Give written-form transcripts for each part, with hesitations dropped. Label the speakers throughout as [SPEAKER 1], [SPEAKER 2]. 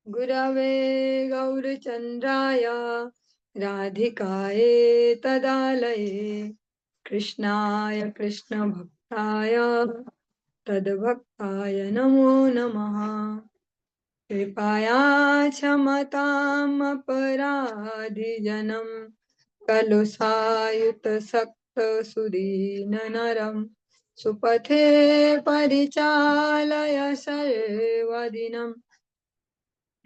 [SPEAKER 1] गुरवे गौरचन्द्राय राधिकाय तदालये कृष्णाय कृष्णभक्ताय तद्भक्ताय नमो नमः। कृपया क्षमतामपराधिजनं कलुषायुतसक्तसुदीननरं सुपथे परिचालय सर्वदिनं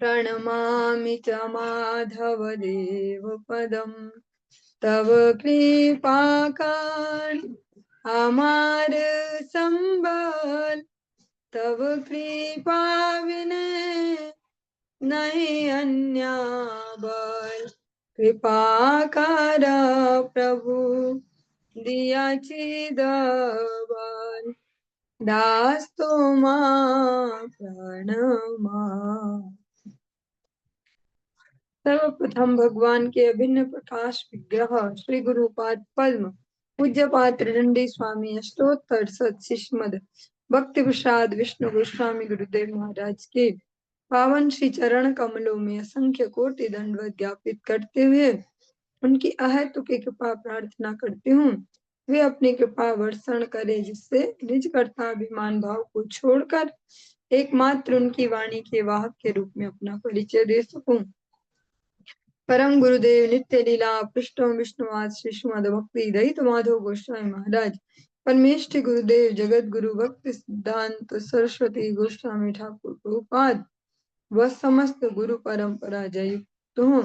[SPEAKER 1] प्रणमामि च माधवदेवपदं तव कृपाकान् अमार संबल तव कृपा विनय नहीं अन्य बल कृपा कर प्रभु दियाची दबल दास तोमा प्रणमा। सर्वप्रथम भगवान के अभिन्न प्रकाश विग्रह श्री गुरुपाद पद्म पूज्य पात्र दंडी स्वामी अष्टोत्तर सत भक्ति प्रसाद विष्णु गोस्वामी गुरुदेव महाराज के पावन श्री चरण कमलों में असंख्य कोटि दंडवत ज्ञापित करते हुए उनकी अहेतुकी कृपा प्रार्थना करती हूँ। वे अपनी कृपा वर्षण करे जिससे निज कर्ताभिमान भाव को छोड़कर एकमात्र उनकी वाणी के वाहक के रूप में अपना परिचय दे सकूं। परम गुरुदेव नित्य लीला पृष्ठों विष्णुवाद श्री श्रीमद भक्ति दयित माधव गोस्वामी महाराज परमेष्ठि गुरुदेव जगत गुरु भक्ति सिद्धांत सरस्वती गोस्वामी ठाकुर प्रभुपाद व समस्त गुरु परंपरा जयुक्त हूँ।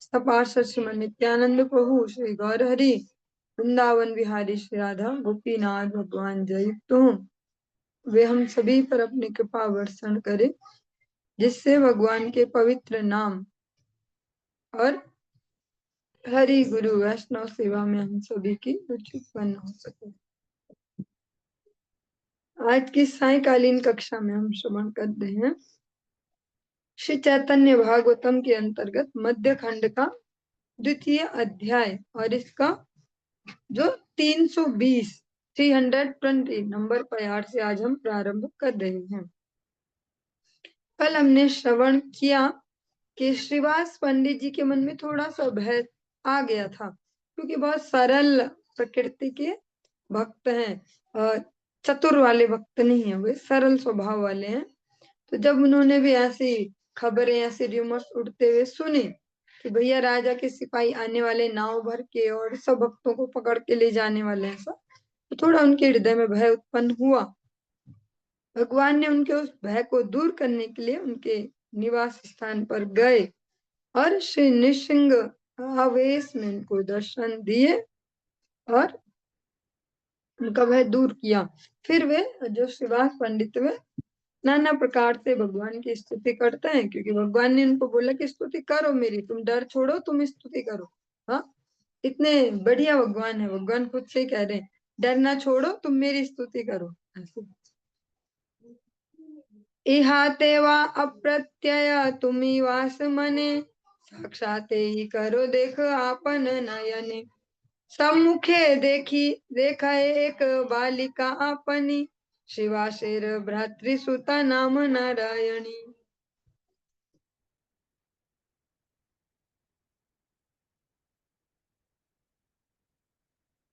[SPEAKER 1] सपार्षद श्रीमद नित्यानंद प्रभु श्री गौर हरि वृंदावन बिहारी श्री राधा गोपीनाथ भगवान जयुक्त हूँ। वे हम सभी पर अपनी कृपा वर्षण करे जिससे भगवान के पवित्र नाम और हरि गुरु वैष्णव सेवा में हम सभी की रुचि उत्पन्न हो सके। आज की सायकालीन कक्षा में हम श्रवण करते हैं श्री चैतन्य भागवतम के अंतर्गत मध्य खंड का द्वितीय अध्याय और इसका जो 320 नंबर प्यार से आज हम प्रारंभ कर रहे हैं। कल हमने श्रवण किया कि श्रीवास पंडित जी के मन में थोड़ा सा भय आ गया था क्योंकि बहुत सरल प्रकृति के भक्त हैं और चतुर वाले भक्त नहीं है, वे सरल स्वभाव वाले हैं। तो जब उन्होंने भी ऐसी खबरें ऐसे रूमर्स उड़ते हुए सुने कि भैया राजा के सिपाही आने वाले नाव भर के और सब भक्तों को पकड़ के ले जाने वाले हैं सब, तो थोड़ा उनके हृदय में भय उत्पन्न हुआ। भगवान ने उनके उस भय को दूर करने के लिए उनके निवास स्थान पर गए और श्री निसिंह आवेश में उनको दर्शन दिए और उनका भय दूर किया। फिर वे जो श्रीवास पंडित वे नाना प्रकार से भगवान की स्तुति करते हैं क्योंकि भगवान ने उनको बोला कि स्तुति करो मेरी, तुम डर छोड़ो, तुम स्तुति करो। हाँ, इतने बढ़िया भगवान है, भगवान खुद से कह रहे हैं डरना छोड़ो, तुम मेरी स्तुति करो। इहा तेवा अप्रत्यय तुम्ही वास मने साक्षाते ही करो देख आपन नयने सम्मुखे देखी देखा एक बालिका अपनी शिवाशेर भ्रातृसुता नाम नारायणी।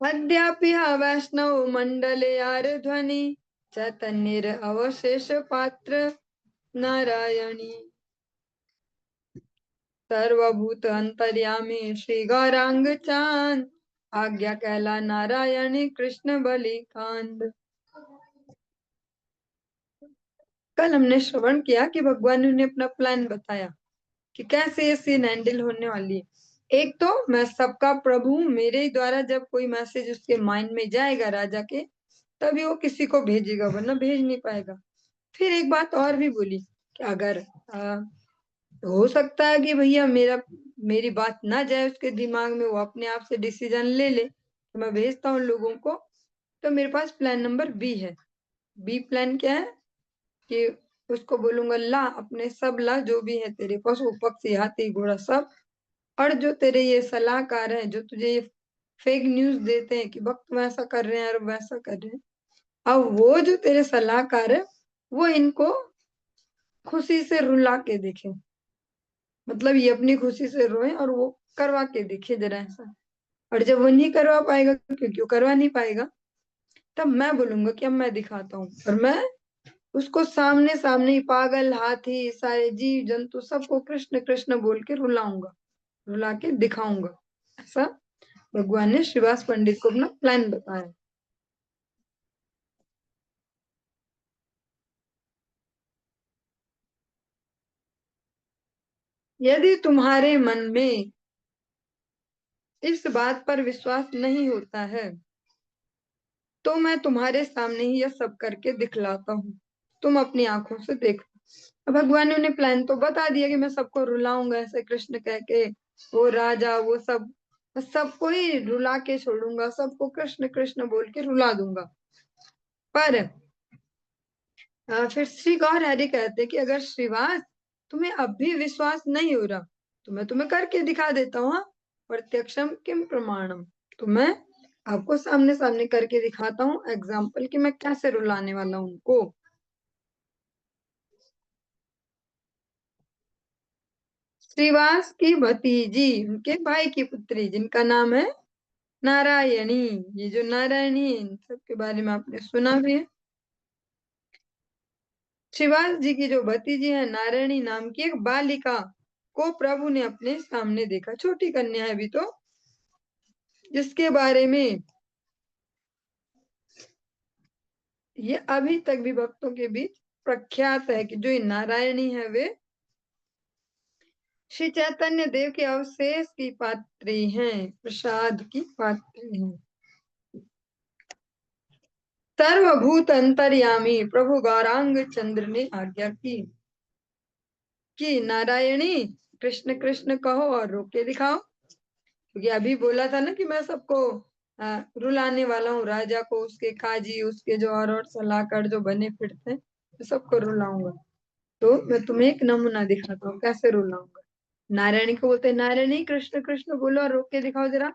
[SPEAKER 1] अद्यापि वैष्णव मंडले यार ध्वनि चैतन्यर अवशेष पात्र नारायणी सर्वभूत अंतर्यामी श्री गौरांग चांद आज्ञा कैला नारायणी कृष्ण बलि कांद। कल हमने श्रवण किया कि भगवान ने उन्हें अपना प्लान बताया कि कैसे ये सीन हैंडल होने वाली है। एक तो मैं सबका प्रभु, मेरे ही द्वारा जब कोई मैसेज उसके माइंड में जाएगा राजा के तभी वो किसी को भेजेगा वरना भेज नहीं पाएगा। फिर एक बात और भी बोली कि अगर हो सकता है कि भैया मेरी बात ना जाए उसके दिमाग में, वो अपने आप से डिसीजन ले ले तो मैं भेजता हूँ लोगों को। तो मेरे पास प्लान नंबर बी है। बी प्लान क्या है कि उसको बोलूंगा ला अपने सब ला जो भी है तेरे पशु पक्षी हाथी घोड़ा सब, और जो तेरे ये सलाहकार हैं जो तुझे ये फेक न्यूज देते हैं कि भक्त वैसा कर रहे हैं और वैसा कर रहे हैं, अब वो जो तेरे सलाहकार है वो इनको खुशी से रुला के देखे। मतलब ये अपनी खुशी से रोए और वो करवा के दिखे जरा ऐसा। और जब वो नहीं करवा पाएगा, क्योंकि वो करवा नहीं पाएगा, तब मैं बोलूंगा कि अब मैं दिखाता हूँ, और मैं उसको सामने सामने ही पागल हाथी सारे जीव जंतु सबको कृष्ण कृष्ण बोल के रुलाऊंगा, रुला के दिखाऊंगा। ऐसा भगवान ने श्रीवास पंडित को अपना प्लान बताया। यदि तुम्हारे मन में इस बात पर विश्वास नहीं होता है, तो मैं तुम्हारे सामने ही यह सब करके दिखलाता हूँ, तुम अपनी आंखों से देखो। अब भगवान ने उन्हें प्लान तो बता दिया कि मैं सबको रुलाऊंगा ऐसे कृष्ण कह के, वो राजा वो सब, मैं सबको ही रुला के छोड़ूंगा, सबको कृष्ण कृष्ण बोल के रुला दूंगा। पर फिर श्री गौर हरि कहते कि अगर श्रीवास तुम्हें अब भी विश्वास नहीं हो रहा, तो मैं तुम्हें करके दिखा देता हूँ, हाँ? प्रत्यक्षम किम प्रमाणम, तो मैं आपको सामने सामने करके दिखाता हूँ एग्जाम्पल कि मैं कैसे रुलाने वाला हूँ उनको। श्रीवास की भतीजी, उनके भाई की पुत्री, जिनका नाम है नारायणी। ये जो नारायणी है, इन सबके बारे में आपने सुना भी है। श्रीवास जी की जो भतीजी है नारायणी नाम की एक बालिका को प्रभु ने अपने सामने देखा, छोटी कन्या है अभी तो, जिसके बारे में ये अभी तक भी भक्तों के बीच प्रख्यात है कि जो ये नारायणी है वे श्री चैतन्य देव के अवशेष की पात्री हैं, प्रसाद की पात्री हैं। सर्वभूत अंतर्यामी प्रभु गौरांग चंद्र ने आज्ञा की कि नारायणी कृष्ण कृष्ण कहो और रोक के दिखाओ, क्योंकि अभी बोला था ना कि मैं सबको रुलाने वाला हूँ, राजा को, उसके काजी, उसके जो और सलाहकार जो बने फिरते हैं, मैं सबको रुलाऊंगा। तो मैं तुम्हें एक नमूना दिखाता हूँ कैसे रुलाऊंगा। नारायणी को बोलते हैं, नारायणी कृष्ण कृष्ण बोलो और रोक के दिखाओ जरा।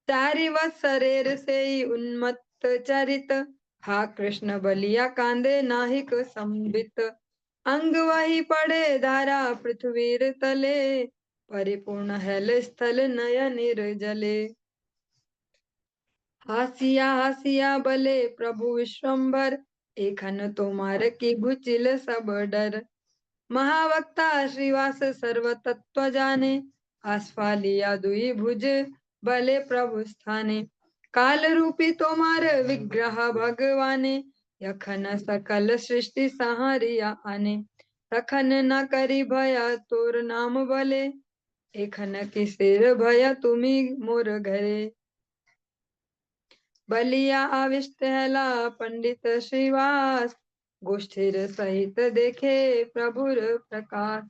[SPEAKER 1] चारि वत्सरेर से उन्मत्त चरित, हा कृष्ण बलिया कांदे नाहिक संबित, अंग वही पड़े धारा पृथ्वीर तले, परिपूर्ण हेल स्थल नय निर्जले। हासिया हासिया बले प्रभु विश्वम्भर, एखन तोमार की भुचिल सब डर, महावक्ता श्रीवास सर्व तत्व जाने, आस्फालिया दुई भुज बले प्रभु स्थाने, काल रूपी तोमार विग्रह भगवाने, यखन सकल सृष्टि सहारिया आने, तखन न करी भया तोर नाम बले, एखन किसेर भया तुमी मोर घरे। बलिया आविष्ट हैला पंडित श्रीवास, गोष्ठीर सहित देखे प्रभुर प्रकाश,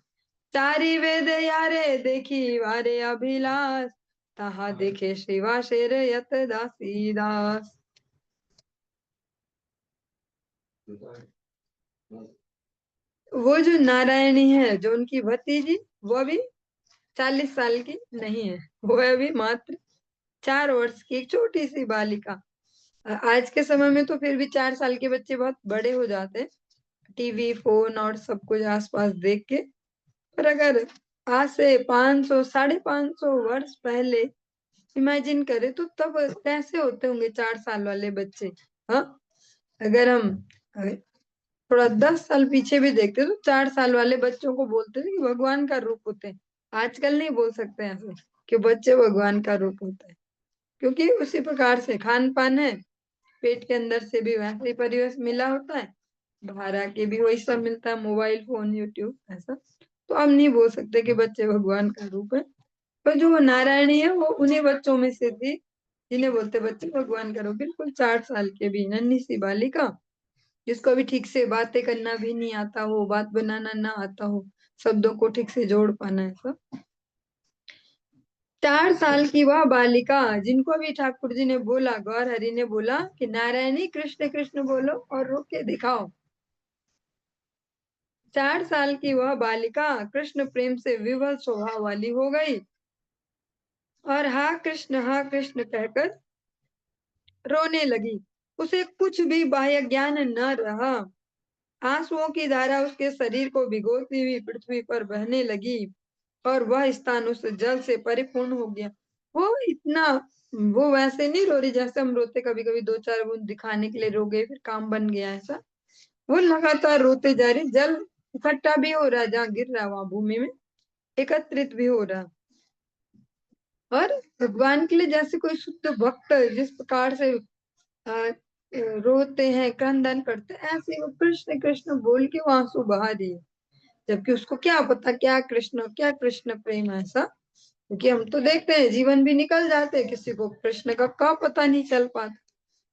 [SPEAKER 1] चारि वेद यारे देखी वारे अभिलाष, तहा देखे श्रीवासेर यत दासी दास। वो जो नारायणी है, जो उनकी भतीजी, वो अभी 40 साल की नहीं है, वो है अभी मात्र 4 वर्ष की एक छोटी सी बालिका। आज के समय में तो फिर भी 4 साल के बच्चे बहुत बड़े हो जाते हैं, टीवी फोन और सब कुछ आसपास देख के। पर अगर आज से 500 550 वर्ष पहले इमेजिन करें, तो तब कैसे होते होंगे 4 साल वाले बच्चे। हाँ, अगर हम थोड़ा 10 साल पीछे भी देखते तो 4 साल वाले बच्चों को बोलते थे कि भगवान का रूप होते हैं। आजकल नहीं बोल सकते ऐसे कि बच्चे भगवान का रूप होता है, क्योंकि उसी प्रकार से खान पान है, पेट के अंदर से भी वैसे ही परिवेश मिला होता है, बाहर आके भी वही सब मिलता है, मोबाइल फोन यूट्यूब ऐसा। तो हम नहीं बोल सकते कि बच्चे भगवान का रूप है। पर जो वो नारायणी है वो उन्हीं बच्चों में से थी जिन्हें बोलते बच्चे भगवान का रूप। बिल्कुल 4 साल के भी नन्ही सी बालिका, जिसको अभी ठीक से बातें करना भी नहीं आता हो, बात बनाना ना आता हो, शब्दों को ठीक से जोड़ पाना है सब। 4 साल की वह बालिका जिनको भी ठाकुर जी ने बोला, गौर हरि ने बोला कि नारायणी कृष्ण कृष्ण बोलो और रोक के दिखाओ, 4 साल की वह बालिका कृष्ण प्रेम से विवल स्वभाव वाली हो गई और हा कृष्ण कहकर रोने लगी। उसे कुछ भी बाह्य ज्ञान न रहा। आंसुओं की धारा उसके शरीर को भिगोती हुई पृथ्वी पर बहने लगी और वह स्थान उस जल से परिपूर्ण हो गया। वो इतना, वो वैसे नहीं रो रही जैसे हम रोते, कभी कभी दो चार बूंद दिखाने के लिए रो गए फिर काम बन गया, ऐसा। वो लगातार रोते जा रही, जल इकट्ठा भी हो रहा है, जहाँ गिर रहा है वहां भूमि में एकत्रित भी हो रहा। और भगवान के लिए जैसे कोई शुद्ध भक्त जिस प्रकार से रोते हैं, क्रंदन करते हैं, ऐसे वो कृष्ण कृष्ण बोल के वो आंसू बहा दिए। जबकि उसको क्या पता क्या कृष्ण प्रेम है, ऐसा। क्योंकि हम तो देखते हैं जीवन भी निकल जाते हैं, किसी को कृष्ण का पता नहीं चल पाता।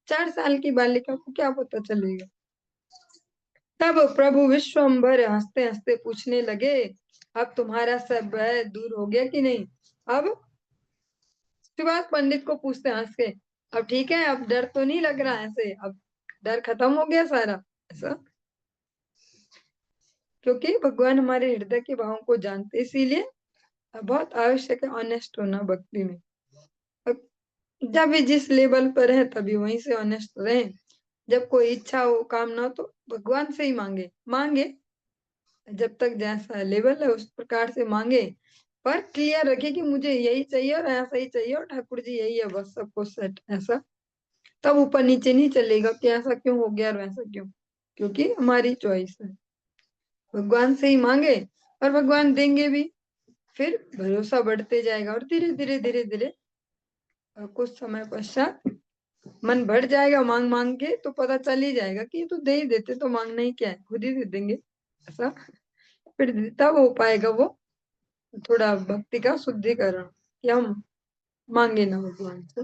[SPEAKER 1] 4 साल की बालिका को क्या पता चलेगा। तब प्रभु विश्वम्भर हंसते हंसते पूछने लगे, अब तुम्हारा सब भय दूर हो गया कि नहीं? अब शिवास पंडित को पूछते हंस के, अब ठीक है, अब डर तो नहीं लग रहा है ऐसे, अब डर खत्म हो गया सारा, ऐसा। क्योंकि भगवान हमारे हृदय के भावों को जानते, इसीलिए बहुत आवश्यक है ऑनेस्ट होना भक्ति में। अब जब भी जिस लेवल पर है तभी वहीं से ऑनेस्ट रहे। जब कोई इच्छा हो, कामना हो, तो भगवान से ही मांगे मांगे, जब तक जैसा लेवल है उस प्रकार से मांगे। पर क्लियर रखे कि मुझे यही चाहिए और ऐसा ही चाहिए और ठाकुर जी यही है, बस सबको सेट, ऐसा। तब ऊपर नीचे नहीं चलेगा कि ऐसा क्यों हो गया और वैसा क्यों, क्योंकि हमारी चॉइस है। भगवान से ही मांगे और भगवान देंगे भी। फिर भरोसा बढ़ते जाएगा और धीरे धीरे धीरे धीरे कुछ समय पश्चात मन बढ़ जाएगा। मांग मांग के तो पता चल ही जाएगा कि ये तो दे ही देते, तो मांगना ही क्या है, खुद ही दे देंगे, ऐसा। फिर तब हो पाएगा वो थोड़ा भक्ति का शुद्धिकरण, कि हम मांगे ना भगवान से।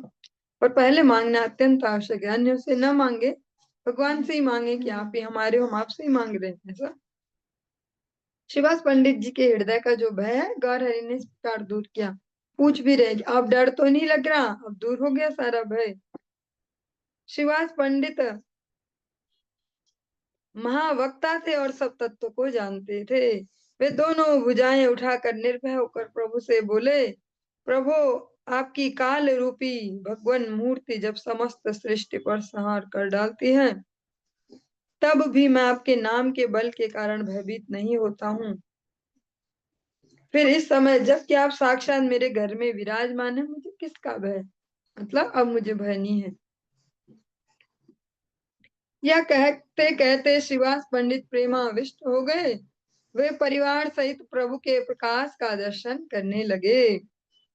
[SPEAKER 1] पर पहले मांगना अत्यंत आवश्यक है, अन्य से न मांगे, भगवान से ही मांगे कि आप ही हमारे हो, हम आपसे ही मांग रहे हैं, ऐसा। शिवास पंडित जी के हृदय का जो भय है गौर हरि ने इस प्रकार दूर किया। पूछ भी रहे, अब डर तो नहीं लग रहा? अब दूर हो गया सारा भय। शिवास पंडित महावक्ता थे और सब तत्व को जानते थे। वे दोनों भुजाएं उठाकर निर्भय होकर प्रभु से बोले, प्रभु, आपकी काल रूपी भगवान मूर्ति जब समस्त सृष्टि पर संहार कर डालती है, तब भी मैं आपके नाम के बल के कारण भयभीत नहीं होता हूँ। फिर इस समय जबकि आप साक्षात मेरे घर में विराजमान है, मुझे किसका भय? मतलब अब मुझे भय नहीं है। यह कहते कहते शिवास पंडित प्रेमाविष्ट हो गए। वे परिवार सहित प्रभु के प्रकाश का दर्शन करने लगे।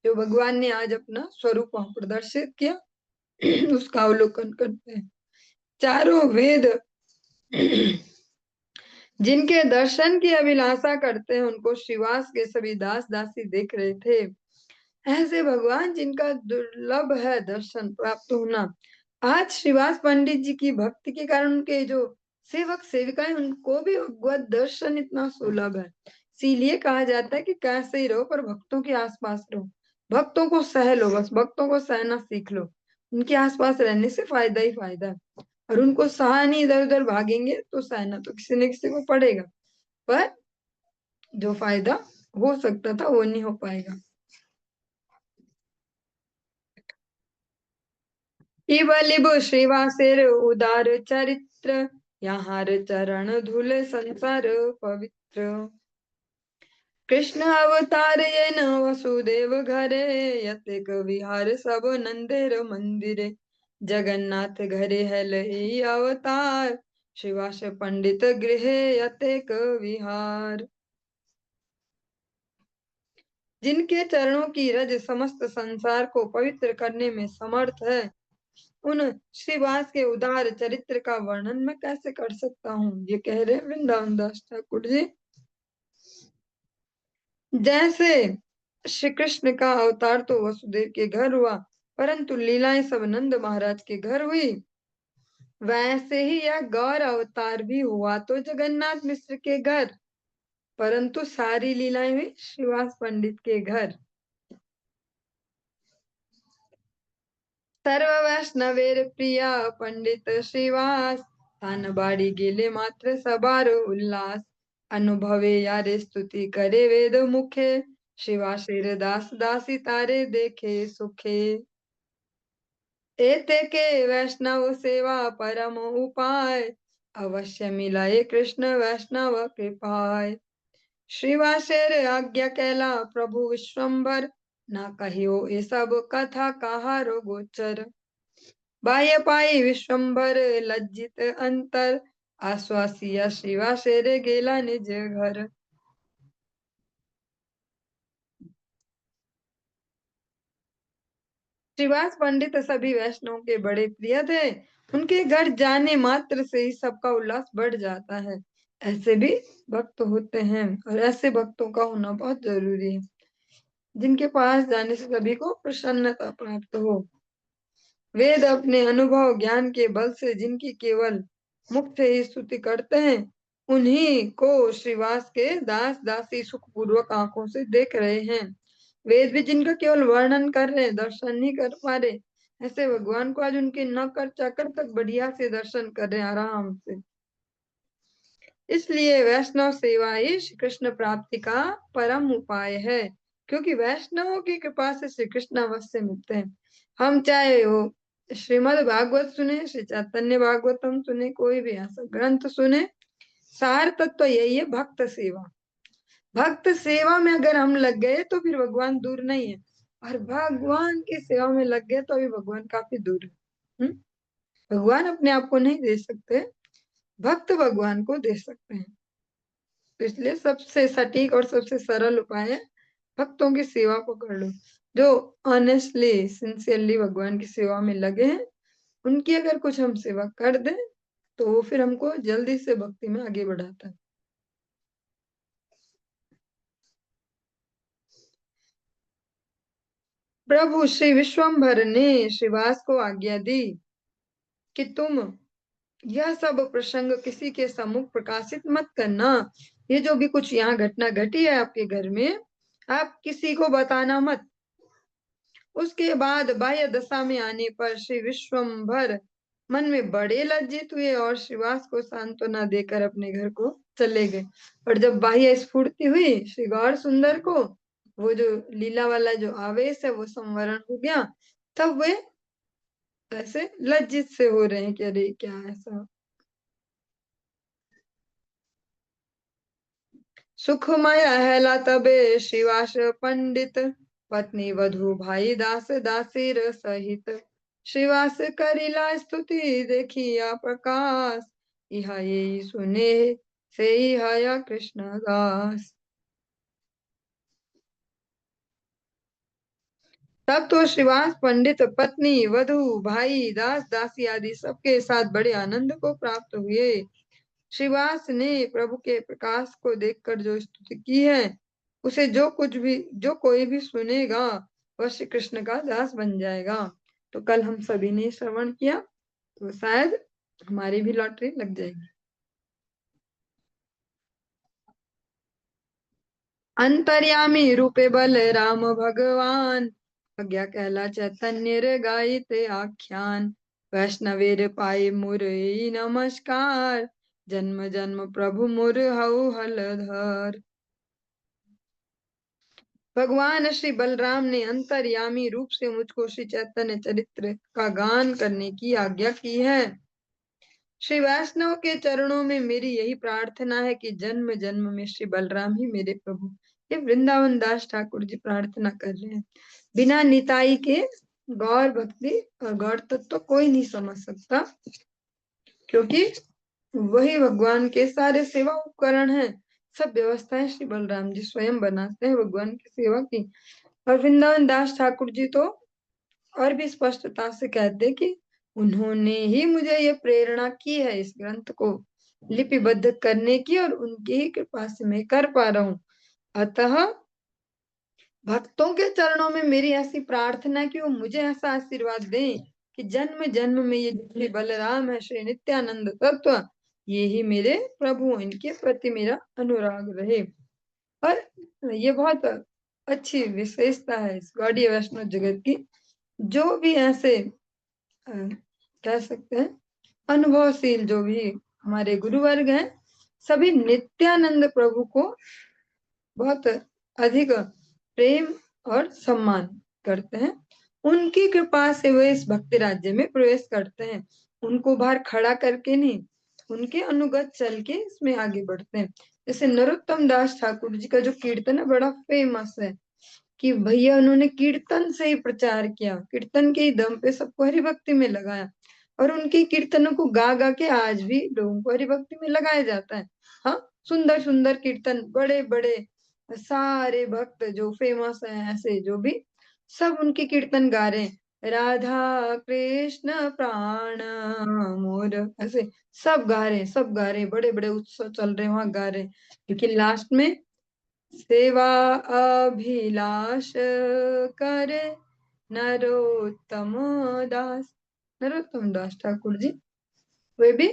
[SPEAKER 1] जो भगवान ने आज अपना स्वरूप वहां प्रदर्शित किया, उसका अवलोकन करते हैं। चारों वेद जिनके दर्शन की अभिलाषा करते हैं, उनको श्रीवास के सभी दास दासी देख रहे थे। ऐसे भगवान जिनका दुर्लभ है दर्शन प्राप्त होना, आज श्रीवास पंडित जी की भक्ति के कारण उनके जो सेवक सेविकाएं, उनको भी भगवत दर्शन इतना सुलभ है। इसीलिए कहा जाता है कि कैसे ही रहो पर भक्तों के आसपास रहो, भक्तों को सह लो, बस भक्तों को सहना सीख लो। उनके आसपास रहने से फायदा ही फायदा है। और उनको सहा नहीं, इधर उधर भागेंगे तो सहना तो किसी न किसी को पड़ेगा, पर जो फायदा हो सकता था वो नहीं हो पाएगा। इबलिब श्रीवासेर उदार चरित्र, यहाँ चरण धूल संसार पवित्र। कृष्ण अवतार ये न वसुदेव घरे, यतेक विहार सब नंदेर मंदिरे। जगन्नाथ घरे है लही अवतार, श्रीवास पंडित गृहे यतेक विहार। जिनके चरणों की रज समस्त संसार को पवित्र करने में समर्थ है, उन श्रीवास के उदार चरित्र का वर्णन मैं कैसे कर सकता हूँ, ये कह रहे वृंदावन दास ठाकुर जी। जैसे श्री कृष्ण का अवतार तो वसुदेव के घर हुआ, परंतु लीलाएं सब नंद महाराज के घर हुई, वैसे ही यह गौर अवतार भी हुआ तो जगन्नाथ मिश्र के घर, परंतु सारी लीलाएं हुई श्रीवास पंडित के घर। सर्व वैष्णवेर प्रिया पंडित श्रीवास, तान बाड़ी गेले मात्र सबार उल्लास। अनुभवे यारे स्तुति करे वेद मुखे, श्रीवासेर दास दासी तारे देखे सुखे। एते के वैष्णव सेवा परम उपाय, अवश्य मिलाए कृष्ण वैष्णव कृपाय। श्रीवासेर आज्ञा कैला प्रभु विश्वम्भर, ना कहियो ये सब कथा कहारो गोचर। बाह्य पाई विश्वम्भर लज्जित अंतर, आश्वासिया श्रीवासेर गेला निज घर। श्रीवास पंडित सभी वैष्णव के बड़े प्रिय थे। उनके घर जाने मात्र से ही सबका उल्लास बढ़ जाता है। ऐसे भी भक्त होते हैं और ऐसे भक्तों का होना बहुत जरूरी है, जिनके पास जाने से सभी को प्रसन्नता प्राप्त हो। वेद अपने अनुभव ज्ञान के बल से जिनकी केवल मुख से ही स्तुति करते हैं, उन्हीं को श्रीवास के दास दासी सुखपूर्वक आंखों से देख रहे हैं। वेद भी जिनका केवल वर्णन कर रहे हैं, दर्शन नहीं कर पा रहे, ऐसे भगवान को आज उनके नौकर चाकर तक बढ़िया से दर्शन कर रहे हैं आराम से। इसलिए वैष्णव सेवा ही श्री कृष्ण प्राप्ति का परम उपाय है, क्योंकि वैष्णवों की कृपा से श्री कृष्ण अवश्य मिलते हैं। हम चाहे वो श्रीमद् भागवत सुने, श्री चैतन्य भागवतम सुने, कोई भी ऐसा ग्रंथ सुने, सार तत्व यही है, भक्त सेवा। भक्त सेवा में अगर हम लग गए तो फिर भगवान दूर नहीं है, और भगवान की सेवा में लग गए तो अभी भगवान काफी दूर है। भगवान अपने आप को नहीं दे सकते, भक्त भगवान को दे सकते हैं। तो इसलिए सबसे सटीक और सबसे सरल उपाय है, भक्तों की सेवा को कर लो। जो ऑनेस्टली सिंसियरली भगवान की सेवा में लगे हैं, उनकी अगर कुछ हम सेवा कर दें तो वो फिर हमको जल्दी से भक्ति में आगे बढ़ाता है। प्रभु श्री विश्वम्भर ने श्रीवास को आज्ञा दी कि तुम यह सब प्रसंग किसी के सम्मुख प्रकाशित मत करना। ये जो भी कुछ यहाँ घटना घटी है आपके घर में, आप किसी को बताना मत। उसके बाद बाह्य दशा में आने पर श्री विश्वम्भर मन में बड़े लज्जित हुए और श्रीवास को सांत्वना देकर अपने घर को चले गए। और जब बाह्य स्फूर्ति हुई श्री गौर सुंदर को, वो जो लीला वाला जो आवेश है वो संवरण हो गया, तब वे ऐसे लज्जित से हो रहे हैं कि अरे क्या ऐसा। सुखमय अहला तबे श्रीवास पंडित, पत्नी वधु भाई दास दासीर सहित। श्रीवास करिला स्तुति देखिया प्रकाश, यह ये सुने से ही हया कृष्ण दास। तब तो श्रीवास पंडित पत्नी वधु भाई दास दासी आदि सबके साथ बड़े आनंद को प्राप्त हुए। श्रीवास ने प्रभु के प्रकाश को देखकर जो स्तुति की है, उसे जो कोई भी सुनेगा वह श्री कृष्ण का दास बन जाएगा। तो कल हम सभी ने श्रवण किया, तो शायद हमारी भी लॉटरी लग जाएगी। अंतर्यामी रूपे बल राम भगवान, आज्ञा कहला चैतन्य रे गाइते आख्यान। वैष्णवेर पाए मुरई नमस्कार, जन्म जन्म प्रभु मुर हऊ हलधर। भगवान श्री बलराम ने अंतर्यामी रूप से मुझको श्री चैतन्य चरित्र का गान करने की आज्ञा की है। श्री वैष्णव के चरणों में मेरी यही प्रार्थना है कि जन्म जन्म में श्री बलराम ही मेरे प्रभु। ये वृंदावन दास ठाकुर जी प्रार्थना कर रहे हैं। बिना निताई के गौर भक्ति और गौर तत्व तो कोई नहीं समझ सकता, क्योंकि वही भगवान के सारे सेवा उपकरण हैं। सब व्यवस्थाएं श्री बलराम जी स्वयं बनाते हैं भगवान की सेवा की। और वृंदावन दास ठाकुर जी तो और भी स्पष्टता से कहते हैं कि उन्होंने ही मुझे ये प्रेरणा की है इस ग्रंथ को लिपिबद्ध करने की, और उनकी ही कृपा से मैं कर पा रहा हूँ। अतः भक्तों के चरणों में मेरी ऐसी प्रार्थना है कि वो मुझे ऐसा आशीर्वाद दें कि जन्म जन्म में ये श्री बलराम है, श्री नित्यानंद तत्व, ये ही मेरे प्रभु, इनके प्रति मेरा अनुराग रहे। और ये बहुत अच्छी विशेषता है इस गौड़ीय वैष्णव जगत की। जो भी ऐसे कह सकते हैं अनुभवशील जो भी हमारे गुरुवर्ग हैं, सभी नित्यानंद प्रभु को बहुत अधिक प्रेम और सम्मान करते हैं। उनकी कृपा से वे इस भक्ति राज्य में प्रवेश करते हैं, उनको बाहर खड़ा करके नहीं, उनके अनुगत चल के इसमें आगे बढ़ते हैं। जैसे नरोत्तम दास ठाकुर जी का जो कीर्तन है बड़ा फेमस है, कि भैया उन्होंने कीर्तन से ही प्रचार किया, कीर्तन के ही दम पे सबको हरि भक्ति में लगाया, और उनके कीर्तनों को गा गा के आज भी लोगों को हरि भक्ति में लगाया जाता है। हाँ, सुंदर सुंदर कीर्तन, बड़े बड़े सारे भक्त जो फेमस हैं ऐसे जो भी, सब उनके कीर्तन गा रहे हैं। राधा कृष्ण प्राण मोर, ऐसे सब गा रहे हैं, सब गा रहे हैं, बड़े बड़े उत्सव चल रहे हैं वहां गा रहे हैं। लेकिन लास्ट में सेवा अभिलाष करे नरोत्तम दास, नरोत्तम दास ठाकुर जी, वे भी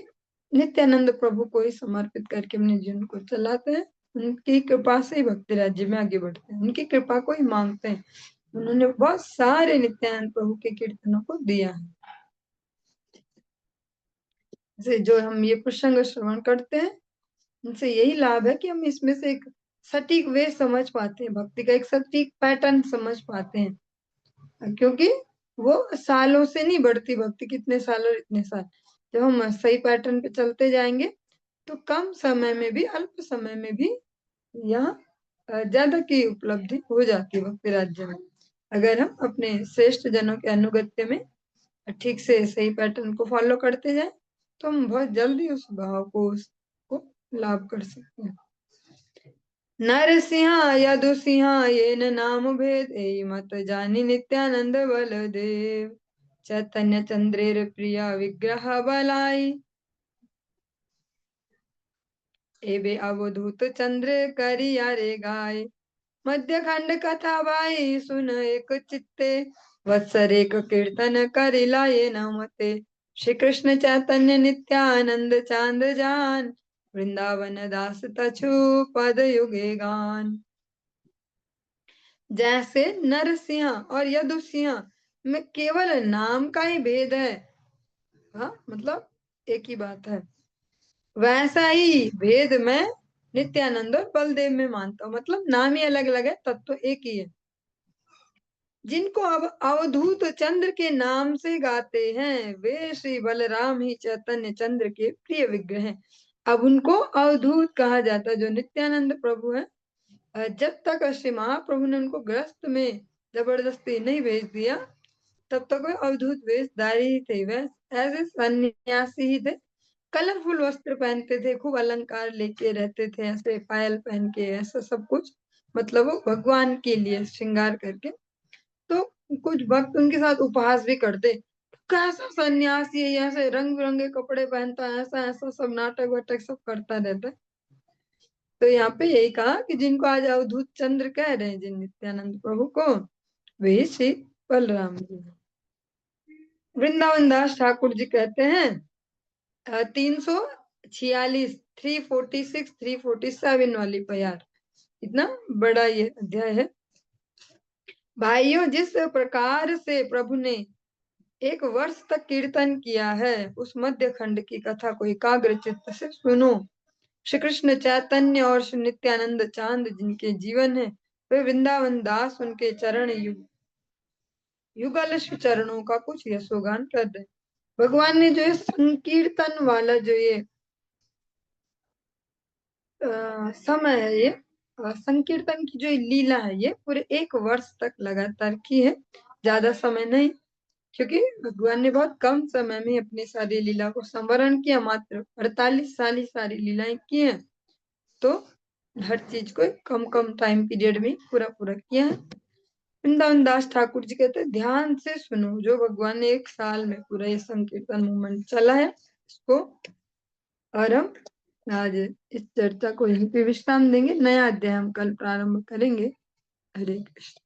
[SPEAKER 1] नित्यानंद प्रभु को ही समर्पित करके अपने जीवन को चलाते हैं। उनकी कृपा से ही भक्ति राज्य में आगे बढ़ते हैं, उनकी कृपा को ही मांगते हैं। उन्होंने बहुत सारे नित्यानंद प्रभु के कीर्तनों को दिया है। जैसे जो हम ये प्रसंग श्रवण करते हैं, उनसे यही लाभ है कि हम इसमें से एक सटीक वे समझ पाते हैं, भक्ति का एक सटीक पैटर्न समझ पाते हैं। क्योंकि वो सालों से नहीं बढ़ती भक्ति, कितने साल और इतने साल, जब हम सही पैटर्न पे चलते जाएंगे तो कम समय में भी, अल्प समय में भी यहाँ ज्यादा की उपलब्धि हो जाती है भक्ति राज्य में। अगर हम अपने श्रेष्ठ जनों के अनुगत्य में ठीक से सही पैटर्न को फॉलो करते जाए तो हम बहुत जल्दी उस भाव को, उसको लाभ कर सकते हैं। नरसिंह यदुसिंह ये नाम भेद ए मत जानी नित्यानंद बलदेव, चैतन्य चंद्रेर प्रिया विग्रह बलाई, एबे अवधूत चंद्र करिया रे गाय, मध्य खंड कथा बाई सुन एक चित्ते, वत्सर एक कीर्तन करिला ये नमते, श्री कृष्ण चैतन्य नित्यानंद चांद जान, वृंदावन दास तछु पद युगे गान। जैसे नरसिंह और यदुसिंह में केवल नाम का ही भेद है, हाँ मतलब एक ही बात है, वैसा ही भेद मैं नित्यानंद और बलदेव में मानता हूँ, मतलब नाम ही अलग अलग है, तत्व एक ही है। जिनको अब अवधूत चंद्र के नाम से गाते हैं वे श्री बलराम ही चैतन्य चंद्र के प्रिय विग्रह हैं। अब उनको अवधूत कहा जाता है, जो नित्यानंद प्रभु है। जब तक श्री महाप्रभु ने उनको ग्रस्त में जबरदस्ती नहीं भेज दिया, तब तक वे अवधूत वेशधारी ही थे, वे ऐसे सन्यासी ही थे, कलरफुल वस्त्र पहनते थे, खूब अलंकार लेके रहते थे, ऐसे पायल पहन के, ऐसा सब कुछ, मतलब वो भगवान के लिए श्रृंगार करके। तो कुछ भक्त उनके साथ उपहास भी करते, कैसा सन्यासी है, ऐसे रंग बिरंगे कपड़े पहनता है, ऐसा ऐसा सब नाटक वाटक सब करता रहता है। तो यहाँ पे यही कहा कि जिनको आज अवधूत चंद्र कह रहे हैं, जिन नित्यानंद प्रभु को, वही श्री बलराम जी हैं। वृंदावन दास ठाकुर जी कहते हैं 346, 346, 347 वाली प्यार, इतना बड़ा ये अध्याय है। भाइयों, जिस प्रकार से प्रभु ने 1 वर्ष तक कीर्तन किया है, उस मध्य खंड की कथा को एकाग्र चित्त से सुनो। श्री कृष्ण चैतन्य और श्री नित्यानंद चांद जिनके जीवन है, वे वृंदावन दास उनके चरण युगल श्री चरणों का कुछ यशोगान कर रहे। भगवान ने जो ये संकीर्तन वाला जो ये समय है, ये संकीर्तन की जो लीला है, ये पूरे 1 वर्ष तक लगातार की है, ज्यादा समय नहीं, क्योंकि भगवान ने बहुत कम समय में अपनी सारी लीला को संवरण किया, मात्र 48 साल ही सारी लीलाएं की हैं, तो हर चीज को कम कम टाइम पीरियड में पूरा पूरा किया है। वृंदावन दास ठाकुर जी कहते हैं ध्यान से सुनो, जो भगवान ने 1 साल में पूरा ये संकीर्तन मूवमेंट चला है इसको। और हम आज इस चर्चा को यहीं पे विश्राम देंगे, नया अध्याय हम कल प्रारंभ करेंगे। हरे कृष्ण।